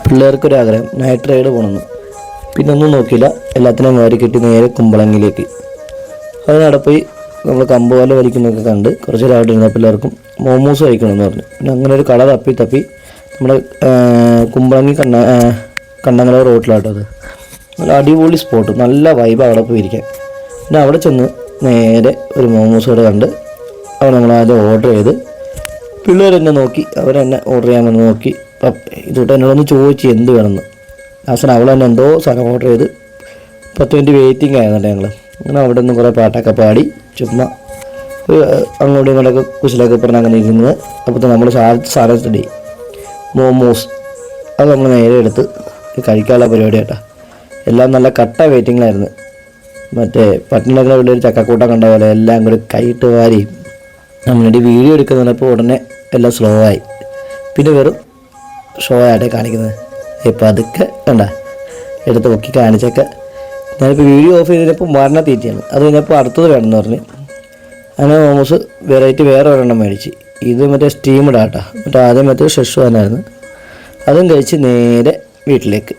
പിള്ളേർക്കൊരാഗ്രഹം night ride പോകണമെന്ന്. പിന്നെ ഒന്നും നോക്കിയില്ല, എല്ലാത്തിനും വാരി കെട്ടി നേരെ കുമ്പളങ്ങിലേക്ക്. അതിനവിടെ പോയി നമ്മൾ കമ്പുപോലെ വലിക്കുന്നതൊക്കെ കണ്ട് കുറച്ച് നേരം അവിടെ ഇരുന്ന പിള്ളേർക്കും മോമോസ് കഴിക്കണമെന്ന് പറഞ്ഞു. പിന്നെ അങ്ങനെ ഒരു കള തപ്പി നമ്മുടെ കുമ്പളങ്ങി കണ്ണങ്ങളെ റോട്ടിലാട്ടത്. നല്ല അടിപൊളി സ്പോട്ട്, നല്ല വൈബ് അവിടെ പോയി ഇരിക്കാൻ. പിന്നെ അവിടെ ചെന്ന് നേരെ ഒരു മോമോസ് കൂടെ കണ്ട് അവിടെ നമ്മളാദ്യം ഓർഡർ ചെയ്ത്. പിള്ളേരെന്നെ നോക്കി, അവരെന്നെ ഓർഡർ ചെയ്യാമെന്ന് നോക്കി. ഇതോട്ട് എന്നോടൊന്ന് ചോദിച്ചു എന്ത് വേണമെന്ന്. ലാസ്റ്റ് അവൾ തന്നെ എന്തോ സാധനം ഓർഡർ ചെയ്ത് 10 മിനിറ്റ് വെയിറ്റിംഗ് ആയിരുന്നുണ്ട് ഞങ്ങൾ. അങ്ങനെ അവിടെ നിന്ന് കുറേ പാട്ടൊക്കെ പാടി ചുമ്മാ അങ്ങോട്ടും ഇങ്ങോട്ടൊക്കെ കുശലൊക്കെ പറഞ്ഞ് അങ്ങനെ ഇരുന്നത്. അപ്പോൾ നമ്മൾ സാധനത്തിൻ്റെ മോമോസ് അത് നമ്മൾ നേരെ എടുത്ത് കഴിക്കാനുള്ള പരിപാടി കേട്ടോ. എല്ലാം നല്ല കട്ട വെയിറ്റിങ്ങിലായിരുന്നു. മറ്റേ പട്ടണത്തിലെ ഉള്ളൊരു ചക്കക്കൂട്ടം കണ്ട പോലെ എല്ലാം കൂടി കൈയിട്ട് വാരി നമ്മളുടെ വീഡിയോ എടുക്കുന്നപ്പോൾ ഉടനെ എല്ലാം സ്ലോ ആയി. പിന്നെ വെറും ഷോ ആയിട്ടേ കാണിക്കുന്നത്. ഇപ്പം അതൊക്കെ കണ്ട എടുത്ത് പൊക്കി കാണിച്ചൊക്കെ. ഞാനിപ്പോൾ വീഡിയോ ഓഫ് ചെയ്തപ്പോൾ മരണ തീറ്റയാണ്. അത് കഴിഞ്ഞപ്പോൾ അടുത്തത് വേണമെന്ന് പറഞ്ഞ് അങ്ങനെ മോമോസ് വെറൈറ്റി വേറെ ഒരെണ്ണം മേടിച്ച്. ഇത് മറ്റേ സ്റ്റീംഡ് ആട്ടോ. മറ്റേ ആദ്യം മറ്റേ ഷെഷ്വാനായിരുന്നു. അതും കഴിച്ച് നേരെ വീട്ടിലേക്ക്.